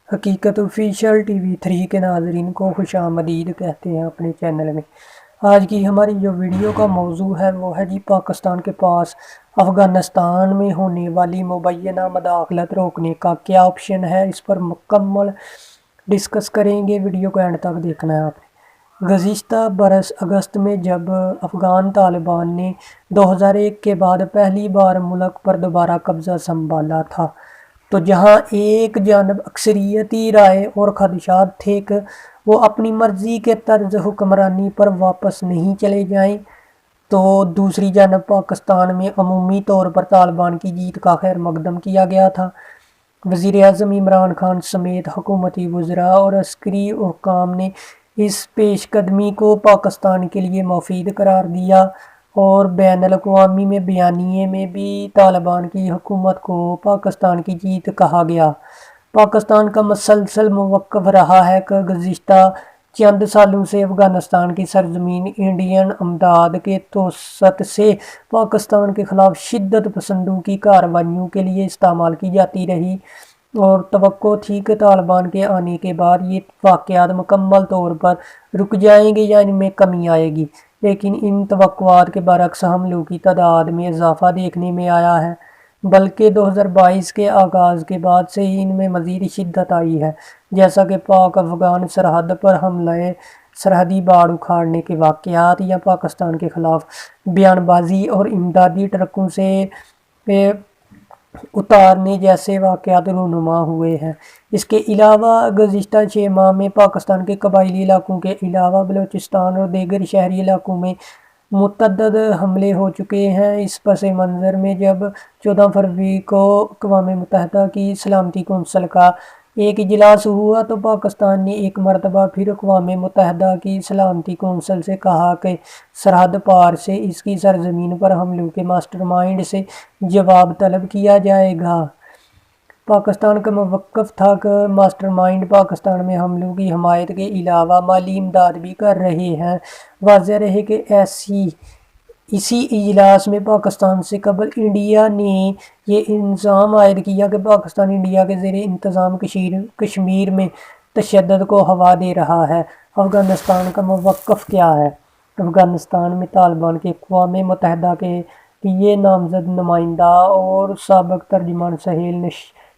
حقیقت official T V 3 کے ناظرین کو خوش آمدید کہتے ہیں اپنے چینل میں۔ آج کی ہماری جو ویڈیو کا موضوع ہے وہ ہے پاکستان کے پاس افغانستان میں ہونے والی مبینہ مداخلت روکنے کا کیا آپشن ہے، اس پر مکمل ڈسکس کریں گے۔ ویڈیو کو اینڈ تک دیکھنا ہے آپ نے۔ گزشتہ برس اگست میں جب افغان طالبان نے 2001 کے بعد پہلی بار ملک پر دوبارہ قبضہ سنبھالا تھا تو جہاں ایک جانب اکثریتی رائے اور خدشات تھے کہ وہ اپنی مرضی کے طرز حکمرانی پر واپس نہیں چلے جائیں، تو دوسری جانب پاکستان میں عمومی طور پر طالبان کی جیت کا خیر مقدم کیا گیا تھا۔ وزیر اعظم عمران خان سمیت حکومتی وزراء اور عسکری حکام نے اس پیش قدمی کو پاکستان کے لیے مفید قرار دیا اور بین الاقوامی بیانیے میں بھی طالبان کی حکومت کو پاکستان کی جیت کہا گیا۔ پاکستان کا مسلسل موقف رہا ہے کہ گزشتہ چند سالوں سے افغانستان کی سرزمین انڈین امداد کے توسط سے پاکستان کے خلاف شدت پسندوں کی کارروائیوں کے لیے استعمال کی جاتی رہی، اور توقع تھی کہ طالبان کے آنے کے بعد یہ واقعات مکمل طور پر رک جائیں گے یا ان میں کمی آئے گی، لیکن ان توقعات کے برعکس حملوں کی تعداد میں اضافہ دیکھنے میں آیا ہے، بلکہ 2022 کے آغاز کے بعد سے ہی ان میں مزید شدت آئی ہے، جیسا کہ پاک افغان سرحد پر حملے، سرحدی باڑ اکھاڑنے کے واقعات یا پاکستان کے خلاف بیان بازی اور امدادی ٹرکوں سے اتارنے جیسے واقعات رونما ہوئے ہیں۔ اس کے علاوہ گزشتہ 6 ماہ میں پاکستان کے قبائلی علاقوں کے علاوہ بلوچستان اور دیگر شہری علاقوں میں متعدد حملے ہو چکے ہیں۔ اس پس منظر میں جب 14 فروری کو اقوام متحدہ کی سلامتی کونسل کا ایک اجلاس ہوا تو پاکستان نے ایک مرتبہ پھر اقوام متحدہ کی سلامتی کونسل سے کہا کہ سرحد پار سے اس کی سرزمین پر حملوں کے ماسٹر مائنڈ سے جواب طلب کیا جائے گا۔ پاکستان کا موقف تھا کہ ماسٹر مائنڈ پاکستان میں حملوں کی حمایت کے علاوہ مالی امداد بھی کر رہے ہیں۔ واضح رہے کہ اسی اجلاس میں پاکستان سے قبل انڈیا نے یہ الزام عائد کیا کہ پاکستان انڈیا کے زیر انتظام کشمیر میں تشدد کو ہوا دے رہا ہے۔ افغانستان کا موقف کیا ہے؟ افغانستان میں طالبان کے اقوام متحدہ کے لیے نامزد نمائندہ اور سابق ترجمان سہیل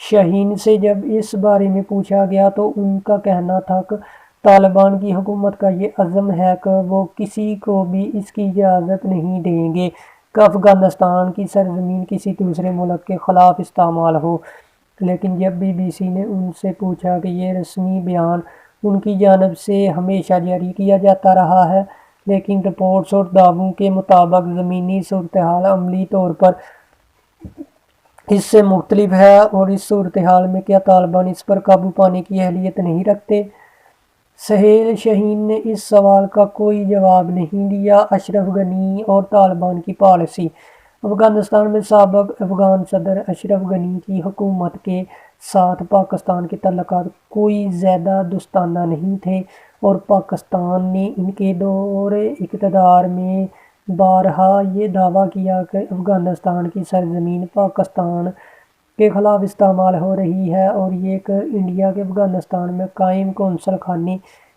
شاہین سے جب اس بارے میں پوچھا گیا تو ان کا کہنا تھا کہ طالبان کی حکومت کا یہ عزم ہے کہ وہ کسی کو بھی اس کی اجازت نہیں دیں گے کہ افغانستان کی سرزمین کسی دوسرے ملک کے خلاف استعمال ہو، لیکن جب BBC نے ان سے پوچھا کہ یہ رسمی بیان ان کی جانب سے ہمیشہ جاری کیا جاتا رہا ہے، لیکن رپورٹس اور دعووں کے مطابق زمینی صورتحال عملی طور پر اس سے مختلف ہے، اور اس صورتحال میں کیا طالبان اس پر قابو پانے کی اہلیت نہیں رکھتے؟ سہیل شاہین نے اس سوال کا کوئی جواب نہیں دیا۔ اشرف غنی اور طالبان کی پالیسی۔ افغانستان میں سابق افغان صدر اشرف غنی کی حکومت کے ساتھ پاکستان کے تعلقات کوئی زیادہ دوستانہ نہیں تھے، اور پاکستان نے ان کے دور اقتدار میں بارہا یہ دعویٰ کیا کہ افغانستان کی سرزمین پاکستان کے خلاف استعمال ہو رہی ہے اور یہ کہ انڈیا کے افغانستان میں قائم قونصل خانے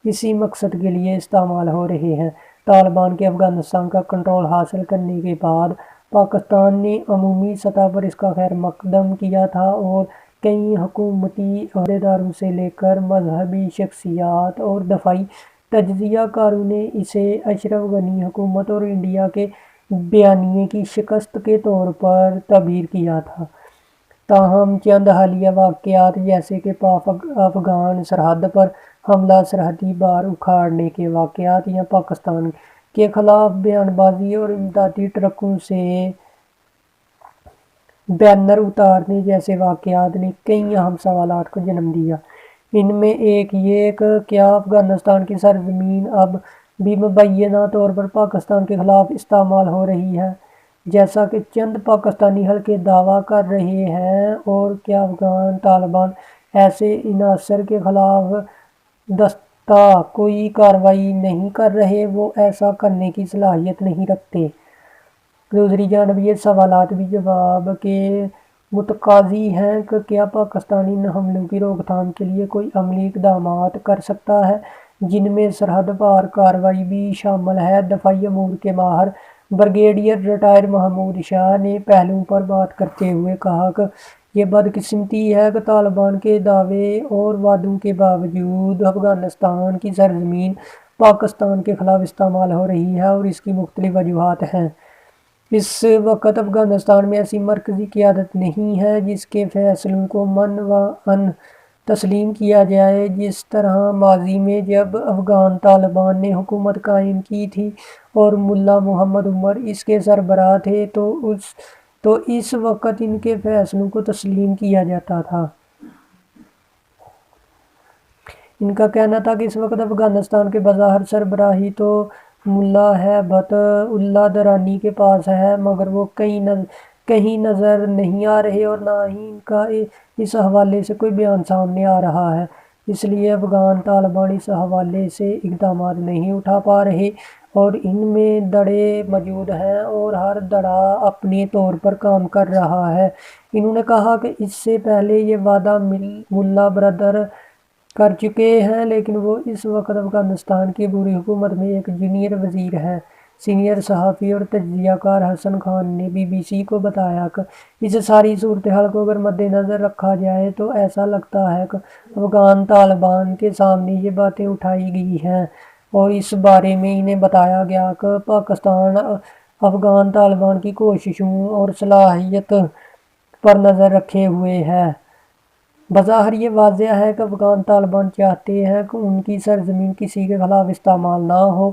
اسی مقصد کے لیے استعمال ہو رہے ہیں۔ طالبان کے افغانستان کا کنٹرول حاصل کرنے کے بعد پاکستان نے عمومی سطح پر اس کا خیر مقدم کیا تھا، اور کئی حکومتی عہدیداروں سے لے کر مذہبی شخصیات اور دفاعی تجزیہ کاروں نے اسے اشرف غنی حکومت اور انڈیا کے بیانیے کی شکست کے طور پر تعبیر کیا تھا۔ تاہم چند حالیہ واقعات جیسے کہ پاک افغان سرحد پر حملہ، سرحدی باڑ اکھاڑنے کے واقعات یا پاکستان کے خلاف بیان بازی اور امدادی ٹرکوں سے بینر اتارنے جیسے واقعات نے کئی اہم سوالات کو جنم دیا۔ ان میں ایک یہ کہ کیا افغانستان کی سرزمین اب بھی مبینہ طور پر پاکستان کے خلاف استعمال ہو رہی ہے، جیسا کہ چند پاکستانی حلقے دعویٰ کر رہے ہیں، اور کیا افغان طالبان ایسے عناصر کے خلاف دستہ کوئی کارروائی نہیں کر رہے، وہ ایسا کرنے کی صلاحیت نہیں رکھتے؟ دوسری جانب یہ سوالات بھی جواب کے متقاضی ہیں کہ کیا پاکستان ان حملوں کی روک تھام کے لیے کوئی عملی اقدامات کر سکتا ہے، جن میں سرحد پار کارروائی بھی شامل ہے۔ دفاعی امور کے ماہر بریگیڈیئر ریٹائر محمود شاہ نے پہلوؤں پر بات کرتے ہوئے کہا کہ یہ بدقسمتی ہے کہ طالبان کے دعوے اور وعدوں کے باوجود افغانستان کی سرزمین پاکستان کے خلاف استعمال ہو رہی ہے، اور اس کی مختلف وجوہات ہیں۔ اس وقت افغانستان میں ایسی مرکزی قیادت نہیں ہے جس کے فیصلوں کو من و عن تسلیم کیا جائے۔ جس طرح ماضی میں جب افغان طالبان نے حکومت قائم کی تھی اور ملا محمد عمر اس کے سربراہ تھے تو اس وقت ان کے فیصلوں کو تسلیم کیا جاتا تھا۔ ان کا کہنا تھا کہ اس وقت افغانستان کے بظاہر سربراہی تو ملا ہیبت اللہ درانی کے پاس ہے، مگر وہ کہیں نظر نہیں آ رہے اور نہ ہی ان کا اس حوالے سے کوئی بیان سامنے آ رہا ہے۔ اس لیے افغان طالبان اس حوالے سے اقدامات نہیں اٹھا پا رہے اور ان میں دڑے موجود ہیں اور ہر دڑا اپنے طور پر کام کر رہا ہے۔ انہوں نے کہا کہ اس سے پہلے یہ وعدہ ملا برادر کر چکے ہیں، لیکن وہ اس وقت افغانستان کی عبوری حکومت میں ایک جونیئر وزیر ہیں۔ سینئر صحافی اور تجزیہ کار حسن خان نے بی بی سی کو بتایا کہ اس ساری صورتحال کو اگر مد نظر رکھا جائے تو ایسا لگتا ہے کہ افغان طالبان کے سامنے یہ باتیں اٹھائی گئی ہیں اور اس بارے میں انہیں بتایا گیا کہ پاکستان افغان طالبان کی کوششوں اور صلاحیت پر نظر رکھے ہوئے ہے۔ بظاہر یہ واضح ہے کہ افغان طالبان چاہتے ہیں کہ ان کی سرزمین کسی کے خلاف استعمال نہ ہو،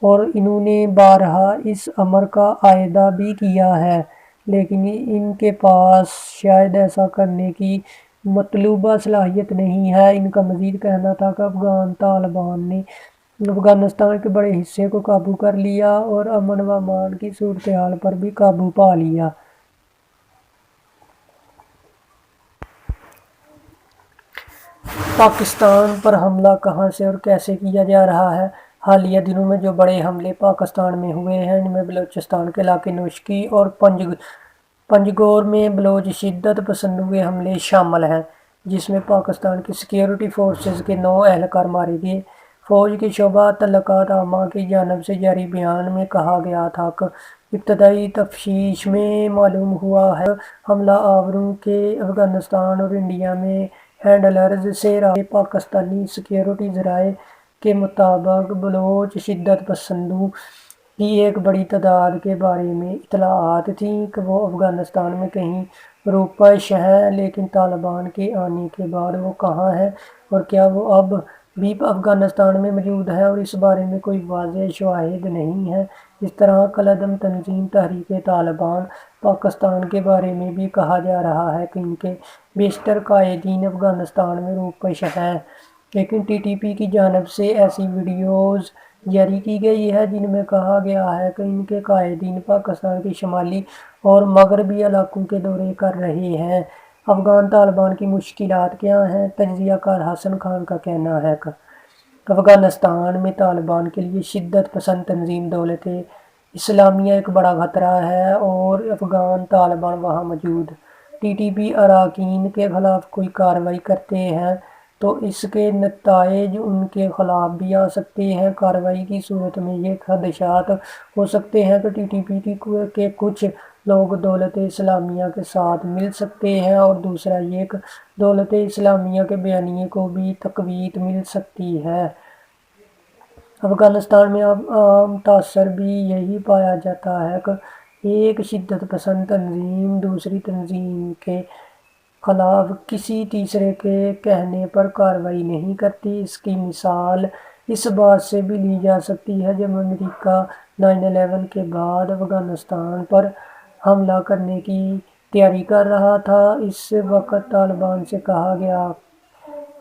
اور انہوں نے بارہا اس امر کا اعادہ بھی کیا ہے، لیکن ان کے پاس شاید ایسا کرنے کی مطلوبہ صلاحیت نہیں ہے۔ ان کا مزید کہنا تھا کہ افغان طالبان نے افغانستان کے بڑے حصے کو قابو کر لیا اور امن و امان کی صورتحال پر بھی قابو پا لیا۔ پاکستان پر حملہ کہاں سے اور کیسے کیا جا رہا ہے؟ حالیہ دنوں میں جو بڑے حملے پاکستان میں ہوئے ہیں، ان میں بلوچستان کے علاقے نوشکی اور پنجگور میں بلوچ شدت پسندوں کے حملے شامل ہیں، جس میں پاکستان کی سیکیورٹی فورسز کے 9 اہلکار مارے گئے۔ فوج کے شعبہ تعلقات عامہ کی جانب سے جاری بیان میں کہا گیا تھا کہ ابتدائی تفتیش میں معلوم ہوا ہے کہ حملہ آوروں کے افغانستان اور انڈیا میں ہینڈلرز سے رابطے۔ پاکستانی سیکیورٹی ذرائع کے مطابق بلوچ شدت پسندوں کی ایک بڑی تعداد کے بارے میں اطلاعات تھیں کہ وہ افغانستان میں کہیں روپش ہیں، لیکن طالبان کے آنے کے بعد وہ کہاں ہیں اور کیا وہ اب بھی افغانستان میں موجود ہیں، اور اس بارے میں کوئی واضح شواہد نہیں ہیں۔ اس طرح کالعدم تنظیم تحریک طالبان پاکستان کے بارے میں بھی کہا جا رہا ہے کہ ان کے بیشتر قائدین افغانستان میں روپش ہیں، لیکن ٹی ٹی پی کی جانب سے ایسی ویڈیوز جاری کی گئی ہے جن میں کہا گیا ہے کہ ان کے قائدین پاکستان کے شمالی اور مغربی علاقوں کے دورے کر رہے ہیں۔ افغان طالبان کی مشکلات کیا ہیں؟ تجزیہ کار حسن خان کا کہنا ہے کہ افغانستان میں طالبان کے لیے شدت پسند تنظیم دولت اسلامیہ ایک بڑا خطرہ ہے، اور افغان طالبان وہاں موجود ٹی ٹی پی اراکین کے خلاف کوئی کارروائی کرتے ہیں تو اس کے نتائج ان کے خلاف بھی آ سکتے ہیں۔ کارروائی کی صورت میں یہ خدشات ہو سکتے ہیں کہ ٹی ٹی پی کے کچھ لوگ دولت اسلامیہ کے ساتھ مل سکتے ہیں، اور دوسرا یہ کہ دولت اسلامیہ کے بیانیے کو بھی تقویت مل سکتی ہے۔ افغانستان میں عام تاثر بھی یہی پایا جاتا ہے کہ ایک شدت پسند تنظیم دوسری تنظیم کے خلاف کسی تیسرے کے کہنے پر کارروائی نہیں کرتی۔ اس کی مثال اس بات سے بھی لی جا سکتی ہے جب امریکہ 9/11 کے بعد افغانستان پر حملہ کرنے کی تیاری کر رہا تھا۔ اس وقت طالبان سے کہا گیا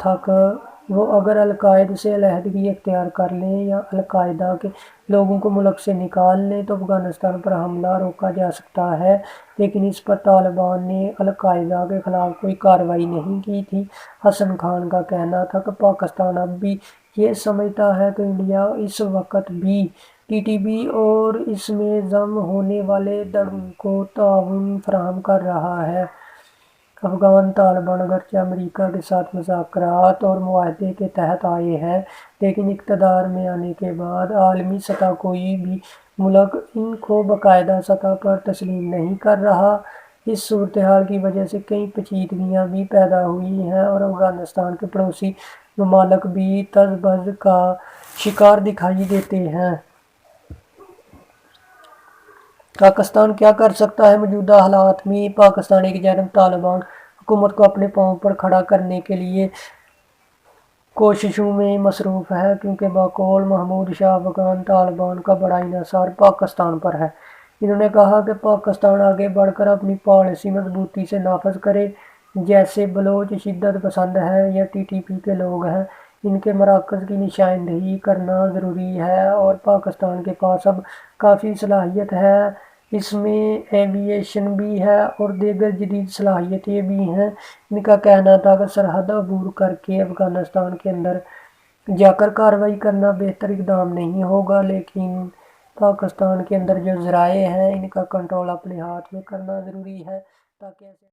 تھا کہ وہ اگر القاعدہ سے علیحدگی اختیار کر لیں یا القاعدہ کے لوگوں کو ملک سے نکال لیں تو افغانستان پر حملہ روکا جا سکتا ہے، لیکن اس پر طالبان نے القاعدہ کے خلاف کوئی کارروائی نہیں کی تھی۔ حسن خان کا کہنا تھا کہ پاکستان اب بھی یہ سمجھتا ہے کہ انڈیا اس وقت بھی ٹی ٹی پی اور اس میں ضم ہونے والے دڑوں کو تعاون فراہم کر رہا ہے۔ افغان طالبان اگرچہ امریکہ کے ساتھ مذاکرات اور معاہدے کے تحت آئے ہیں، لیکن اقتدار میں آنے کے بعد عالمی سطح کوئی بھی ملک ان کو باقاعدہ سطح پر تسلیم نہیں کر رہا۔ اس صورتحال کی وجہ سے کئی پیچیدگیاں بھی پیدا ہوئی ہیں اور افغانستان کے پڑوسی ممالک بھی تذبذب کا شکار دکھائی دیتے ہیں۔ پاکستان کیا کر سکتا ہے؟ موجودہ حالات میں پاکستان ایک جانب طالبان حکومت کو اپنے پاؤں پر کھڑا کرنے کے لیے کوششوں میں مصروف ہے، کیونکہ بقول محمود شاہ افغان طالبان کا بڑا انحصار پاکستان پر ہے۔ انہوں نے کہا کہ پاکستان آگے بڑھ کر اپنی پالیسی مضبوطی سے نافذ کرے۔ جیسے بلوچ شدت پسند ہیں یا ٹی ٹی پی کے لوگ ہیں، ان کے مراکز کی نشاندہی کرنا ضروری ہے، اور پاکستان کے پاس اب کافی صلاحیت ہے، اس میں ایوییشن بھی ہے اور دیگر جدید صلاحیتیں بھی ہیں۔ ان کا کہنا تھا کہ سرحد عبور کر کے افغانستان کے اندر جا کر کارروائی کرنا بہتر اقدام نہیں ہوگا، لیکن پاکستان کے اندر جو ذرائع ہیں ان کا کنٹرول اپنے ہاتھ میں کرنا ضروری ہے، تاکہ